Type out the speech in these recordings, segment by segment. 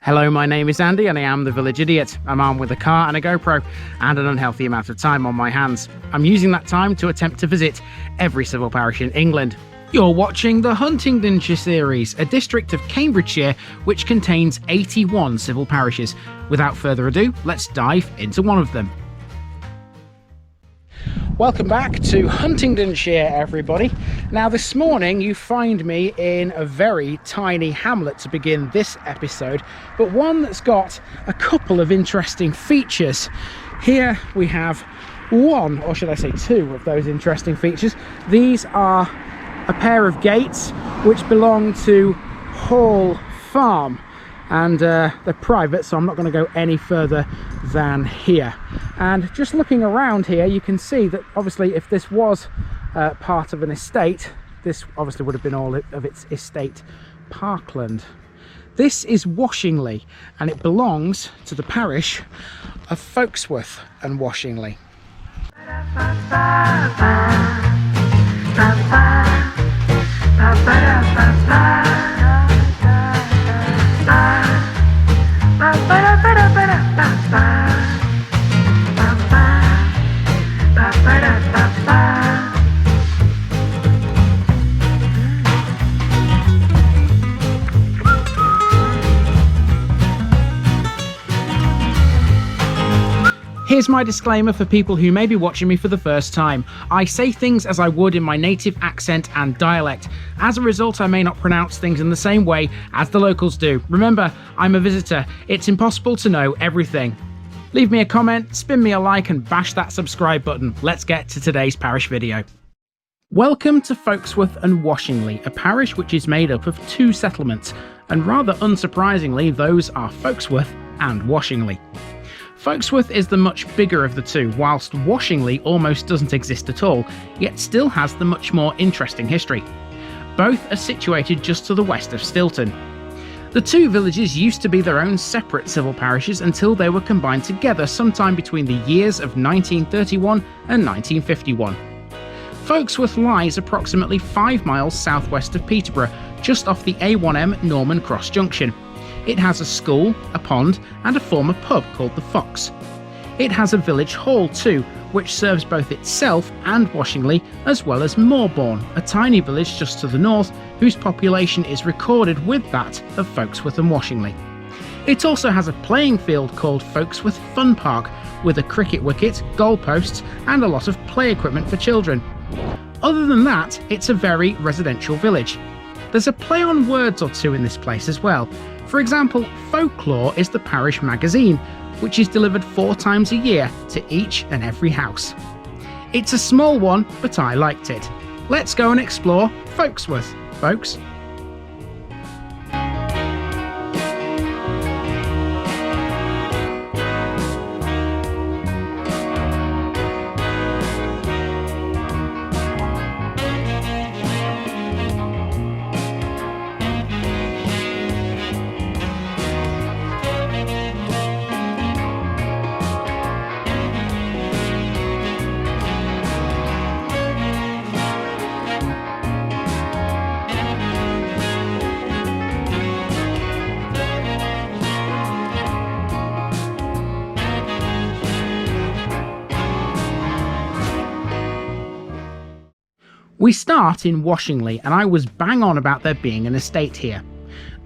Hello, my name is Andy and I am the Village Idiot. I'm armed with a car and a GoPro and an unhealthy amount of time on my hands. I'm using that time to attempt to visit every civil parish in England. You're watching the Huntingdonshire series, a district of Cambridgeshire which contains 81 civil parishes. Without further ado, let's dive into one of them. Welcome back to Huntingdonshire, everybody. Now this morning you find me in a very tiny hamlet to begin this episode, but one that's got a couple of interesting features. Here we have one, or should I say two, of those interesting features. These are a pair of gates which belong to Hall Farm, and they're private, so I'm not going to go any further than here. And just looking around here, you can see that obviously if this was part of an estate, this obviously would have been all of its estate parkland. This is Washingley, and it belongs to the parish of Folksworth and Washingley. Here's my disclaimer for people who may be watching me for the first time. I say things as I would in my native accent and dialect. As a result, I may not pronounce things in the same way as the locals do. Remember, I'm a visitor. It's impossible to know everything. Leave me a comment, spin me a like, and bash that subscribe button. Let's get to today's parish video. Welcome to Folksworth and Washingley, a parish which is made up of two settlements, and rather unsurprisingly, those are Folksworth and Washingley. Folksworth is the much bigger of the two, whilst Washingley almost doesn't exist at all, yet still has the much more interesting history. Both are situated just to the west of Stilton. The two villages used to be their own separate civil parishes until they were combined together sometime between the years of 1931 and 1951. Folksworth lies approximately 5 miles southwest of Peterborough, just off the A1M Norman Cross Junction. It has a school, a pond, and a former pub called the Fox. It has a village hall too, which serves both itself and Washingley, as well as Morborne, a tiny village just to the north, whose population is recorded with that of Folksworth and Washingley. It also has a playing field called Folksworth Fun Park, with a cricket wicket, goalposts, and a lot of play equipment for children. Other than that, it's a very residential village. There's a play on words or two in this place as well. For example, Folklore is the parish magazine, which is delivered 4 times a year to each and every house. It's a small one, but I liked it. Let's go and explore Folksworth, folks. We start in Washingley, and I was bang on about there being an estate here.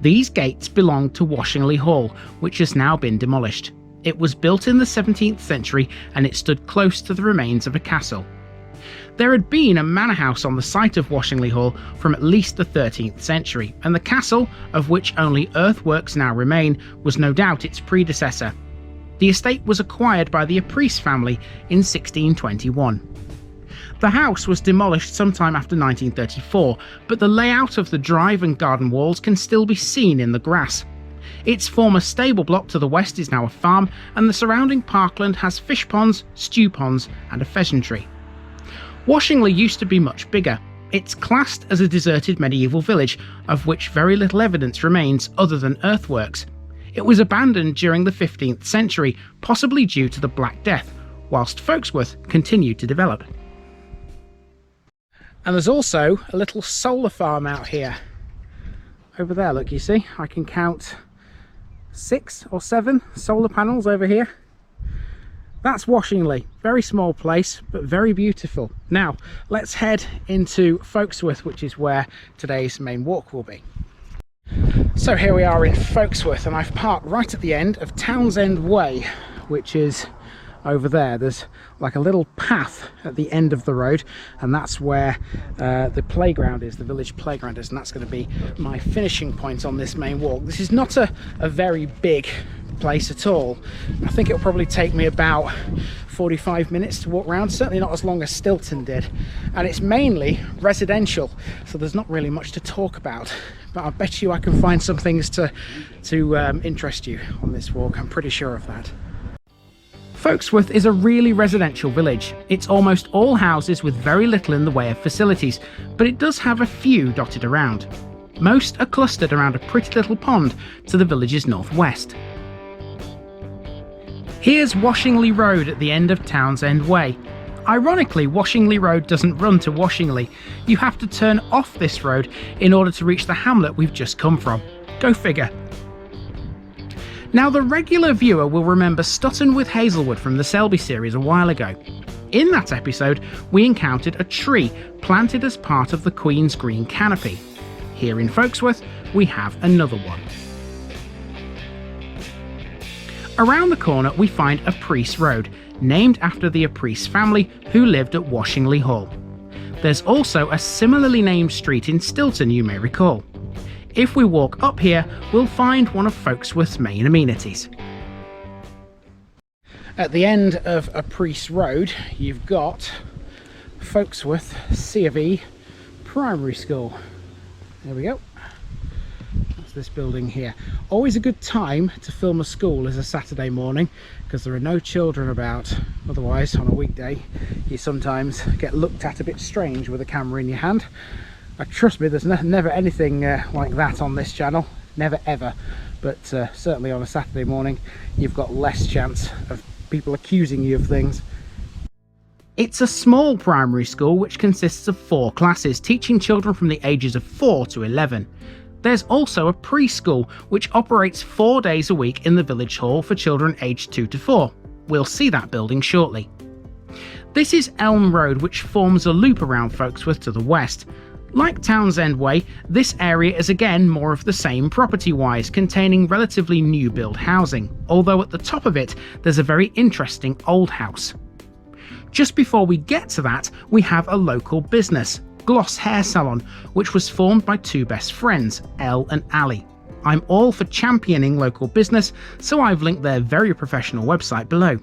These gates belonged to Washingley Hall, which has now been demolished. It was built in the 17th century and it stood close to the remains of a castle. There had been a manor house on the site of Washingley Hall from at least the 13th century, and the castle, of which only earthworks now remain, was no doubt its predecessor. The estate was acquired by the Priest family in 1621. The house was demolished sometime after 1934, but the layout of the drive and garden walls can still be seen in the grass. Its former stable block to the west is now a farm, and the surrounding parkland has fish ponds, stew ponds, and a pheasantry. Washingley used to be much bigger. It's classed as a deserted medieval village, of which very little evidence remains other than earthworks. It was abandoned during the 15th century, possibly due to the Black Death, whilst Folksworth continued to develop. And there's also a little solar farm out here. Over there, look, you see, I can count 6 or 7 solar panels over here. That's Washingley, very small place, but very beautiful. Now, let's head into Folksworth, which is where today's main walk will be. So here we are in Folksworth, and I've parked right at the end of Townsend Way, which is over there. There's like a little path at the end of the road, and that's where the playground is, the village playground is, and that's going to be my finishing point on this main walk. This is not a very big place at all. I think it'll probably take me about 45 minutes to walk around, certainly not as long as Stilton did, and it's mainly residential, so there's not really much to talk about, but I bet you I can find some things to interest you on this walk. I'm pretty sure of that. Folksworth is a really residential village. It's almost all houses with very little in the way of facilities, but it does have a few dotted around. Most are clustered around a pretty little pond to the village's northwest. Here's Washingley Road at the end of Townsend Way. Ironically, Washingley Road doesn't run to Washingley. You have to turn off this road in order to reach the hamlet we've just come from. Go figure. Now, the regular viewer will remember Stutton with Hazelwood from the Selby series a while ago. In that episode, we encountered a tree planted as part of the Queen's Green canopy. Here in Folksworth, we have another one. Around the corner we find Aprice Road, named after the Aprice family who lived at Washingley Hall. There's also a similarly named street in Stilton, you may recall. If we walk up here, we'll find one of Folksworth's main amenities. At the end of Aprice Road, you've got Folksworth C of E Primary School. There we go. This building here. Always a good time to film a school is a Saturday morning, because there are no children about. Otherwise, on a weekday, you sometimes get looked at a bit strange with a camera in your hand. Trust me, there's never anything like that on this channel, never ever, but certainly on a Saturday morning you've got less chance of people accusing you of things. It's a small primary school which consists of 4 classes, teaching children from the ages of 4 to 11. There's also a preschool which operates 4 days a week in the village hall for children aged 2 to 4. We'll see that building shortly. This is Elm Road, which forms a loop around Folksworth to the west. Like Townsend Way, this area is again more of the same property-wise, containing relatively new build housing, although at the top of it there's a very interesting old house. Just before we get to that, we have a local business, Gloss Hair Salon, which was formed by 2 best friends, Elle and Ali. I'm all for championing local business, so I've linked their very professional website below.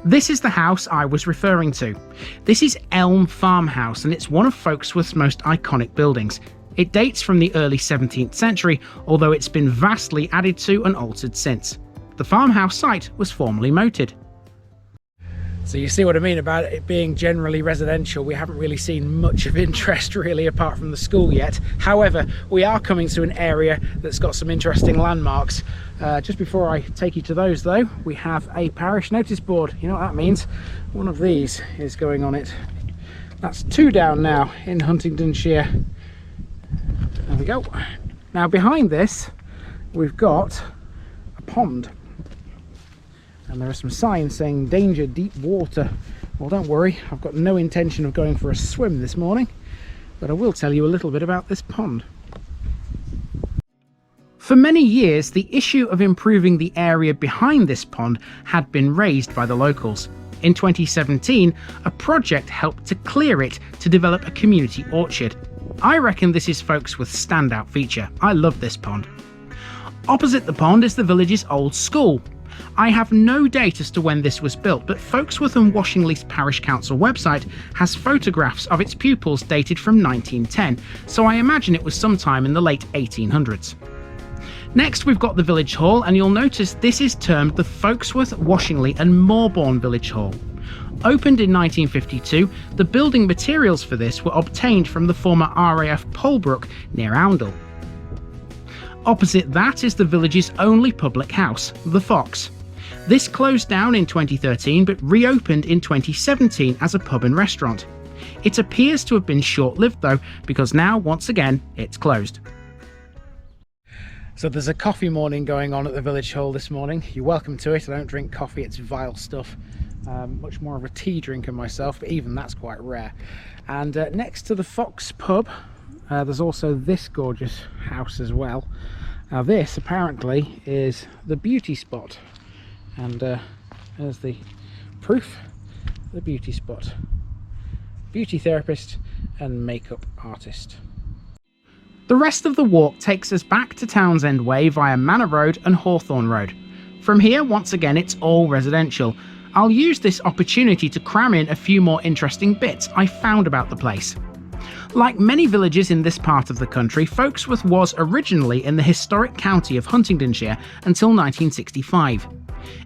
This is the house I was referring to. This is Elm Farmhouse, and it's one of Folksworth's most iconic buildings. It dates from the early 17th century, although it's been vastly added to and altered since. The farmhouse site was formerly moated. So you see what I mean about it being generally residential. We haven't really seen much of interest really apart from the school yet. However, we are coming to an area that's got some interesting landmarks. Just before I take you to those though, we have a parish notice board. You know what that means? One of these is going on it. That's 2 down now in Huntingdonshire. There we go. Now behind this we've got a pond. And there are some signs saying danger, deep water. Well, don't worry, I've got no intention of going for a swim this morning, but I will tell you a little bit about this pond. For many years, the issue of improving the area behind this pond had been raised by the locals. In 2017, a project helped to clear it to develop a community orchard. I reckon this is Folksworth's standout feature. I love this pond. Opposite the pond is the village's old school. I have no date as to when this was built, but Folksworth and Washingley's Parish Council website has photographs of its pupils dated from 1910, so I imagine it was sometime in the late 1800s. Next we've got the village hall, and you'll notice this is termed the Folksworth, Washingley and Morborne Village Hall. Opened in 1952, the building materials for this were obtained from the former RAF Polbrook near Oundle. Opposite that is the village's only public house, the Fox. This closed down in 2013 but reopened in 2017 as a pub and restaurant. It appears to have been short-lived though, because now once again it's closed. So there's a coffee morning going on at the village hall this morning. You're welcome to it. I don't drink coffee, it's vile stuff. Much more of a tea drinker myself, but even that's quite rare. And next to the Fox pub, there's also this gorgeous house as well. Now this apparently is the beauty spot, and there's the proof, the beauty spot. Beauty therapist and makeup artist. The rest of the walk takes us back to Townsend Way via Manor Road and Hawthorne Road. From here, once again, it's all residential. I'll use this opportunity to cram in a few more interesting bits I found about the place. Like many villages in this part of the country, Folksworth was originally in the historic county of Huntingdonshire until 1965.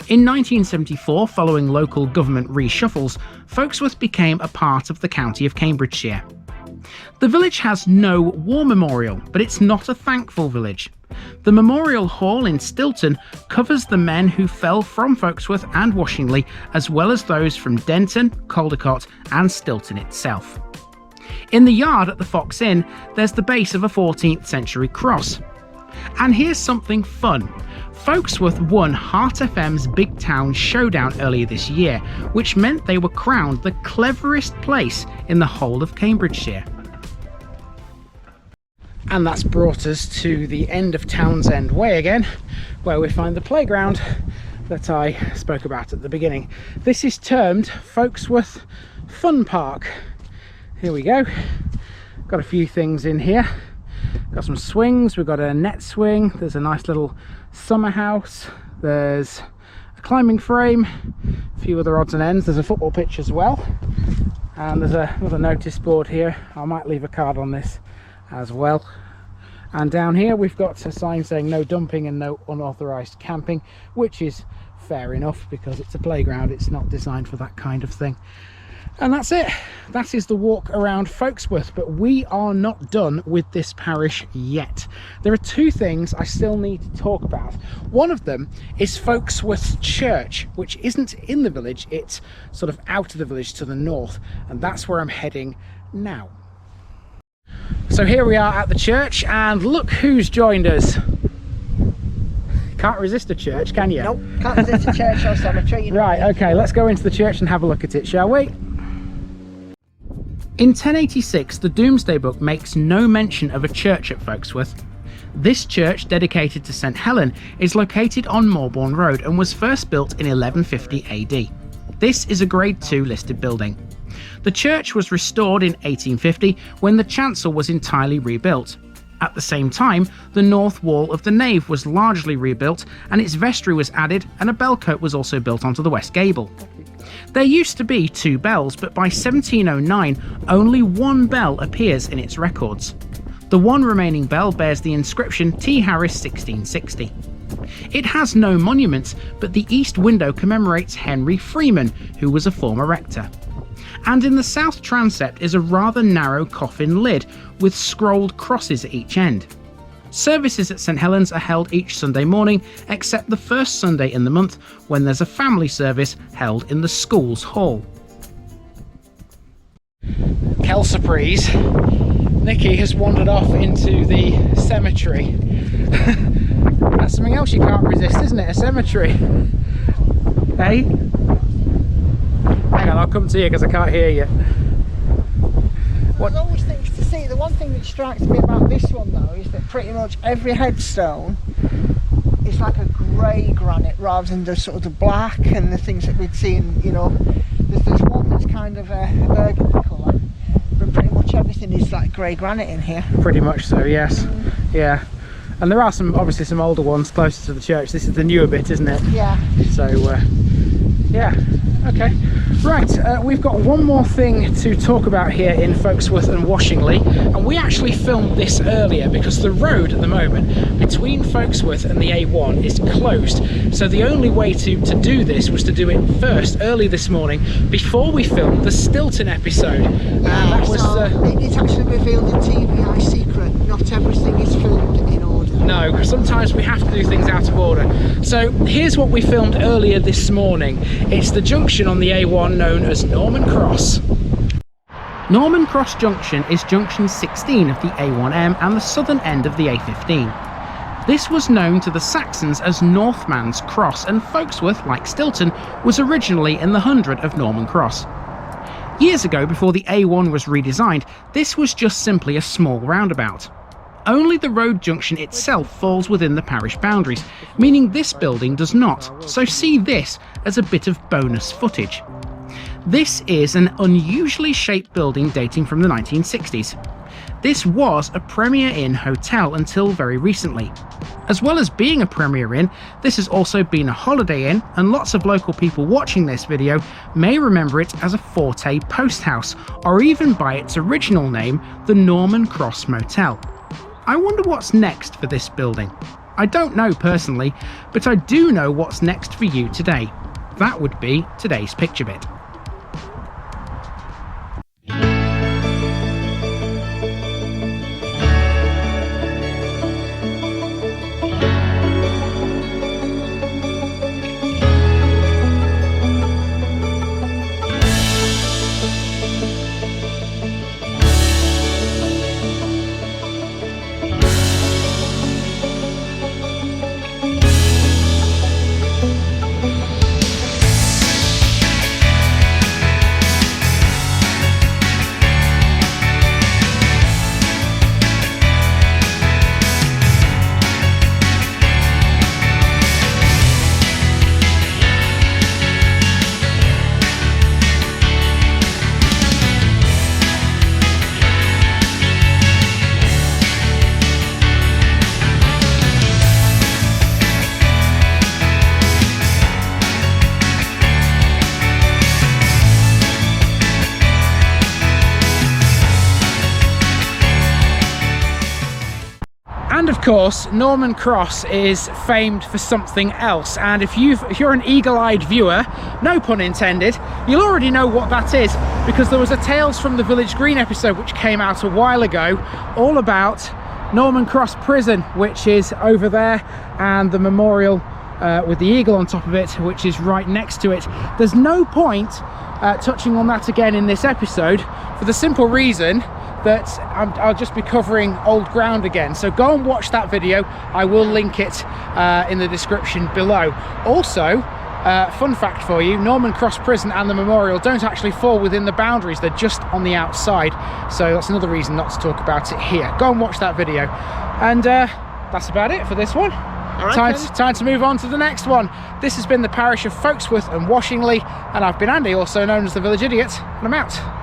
In 1974, following local government reshuffles, Folksworth became a part of the county of Cambridgeshire. The village has no war memorial, but it's not a thankful village. The Memorial Hall in Stilton covers the men who fell from Folksworth and Washingley, as well as those from Denton, Caldecott and Stilton itself. In the yard at the Fox Inn, there's the base of a 14th century cross. And here's something fun. Folksworth won Heart FM's Big Town Showdown earlier this year, which meant they were crowned the cleverest place in the whole of Cambridgeshire. And that's brought us to the end of Townsend Way again, where we find the playground that I spoke about at the beginning. This is termed Folksworth Fun Park. Here we go. Got a few things in here. Got some swings, we've got a net swing, there's a nice little summer house, there's a climbing frame, a few other odds and ends, there's a football pitch as well, and there's another notice board here. I might leave a card on this as well. And down here we've got a sign saying no dumping and no unauthorised camping, which is fair enough because it's a playground, it's not designed for that kind of thing. And that's it. That is the walk around Folksworth, but we are not done with this parish yet. There are two things I still need to talk about. One of them is Folksworth Church, which isn't in the village, it's sort of out of the village to the north, and that's where I'm heading now. So here we are at the church, and look who's joined us. Can't resist a church, can you? Nope, can't resist a church or cemetery. Right, okay, let's go into the church and have a look at it, shall we? In 1086, the Domesday Book makes no mention of a church at Folksworth. This church, dedicated to St Helen, is located on Morborne Road and was first built in 1150 AD. This is a Grade II listed building. The church was restored in 1850 when the chancel was entirely rebuilt. At the same time, the north wall of the nave was largely rebuilt and its vestry was added, and a bellcote was also built onto the west gable. There used to be two bells, but by 1709 only one bell appears in its records. The one remaining bell bears the inscription T. Harris 1660. It has no monument, but the east window commemorates Henry Freeman, who was a former rector. And in the south transept is a rather narrow coffin lid with scrolled crosses at each end. Services at St Helens are held each Sunday morning, except the first Sunday in the month, when there's a family service held in the school's hall. Quelle surprise! Nikki has wandered off into the cemetery. That's something else you can't resist, isn't it? A cemetery. Hey? Hang on, I'll come to you because I can't hear you. There's always things to see. The one thing that strikes me about this one though is that pretty much every headstone is like a grey granite rather than the sort of the black and the things that we'd seen, you know. There's one that's kind of a burgundy colour, but pretty much everything is like grey granite in here. Pretty much so, yes. Yeah. And there are obviously some older ones closer to the church. This is the newer bit, isn't it? Yeah. So, yeah. Okay, right, we've got one more thing to talk about here in Folksworth and Washingley, and we actually filmed this earlier because the road at the moment between Folksworth and the A1 is closed, so the only way to do this was to do it first, early this morning, before we filmed the Stilton episode. That was it's actually revealed in TVI secret, not everything is filmed in order. No, sometimes we have to do things out of order. So here's what we filmed earlier this morning. It's the junction on the A1 known as Norman Cross. Norman Cross Junction is junction 16 of the A1M and the southern end of the A15. This was known to the Saxons as Northman's Cross, and Folksworth, like Stilton, was originally in the 100 of Norman Cross. Years ago, before the A1 was redesigned, this was just simply a small roundabout. Only the road junction itself falls within the parish boundaries, meaning this building does not, so see this as a bit of bonus footage. This is an unusually shaped building dating from the 1960s. This was a Premier Inn hotel until very recently. As well as being a Premier Inn, this has also been a Holiday Inn, and lots of local people watching this video may remember it as a Forte post house, or even by its original name, the Norman Cross Motel. I wonder what's next for this building. I don't know personally, but I do know what's next for you today. That would be today's Picture Bit. And of course, Norman Cross is famed for something else, and if you're an eagle-eyed viewer, no pun intended, you'll already know what that is, because there was a Tales from the Village Green episode which came out a while ago, all about Norman Cross Prison, which is over there, and the memorial with the eagle on top of it, which is right next to it. There's no point touching on that again in this episode, for the simple reason that I'll just be covering old ground again. So go and watch that video. I will link it in the description below. Also, fun fact for you, Norman Cross Prison and the memorial don't actually fall within the boundaries, they're just on the outside. So that's another reason not to talk about it here. Go and watch that video. And that's about it for this one. Time to move on to the next one. This has been the parish of Folksworth and Washingley, and I've been Andy, also known as the Village Idiot, and I'm out.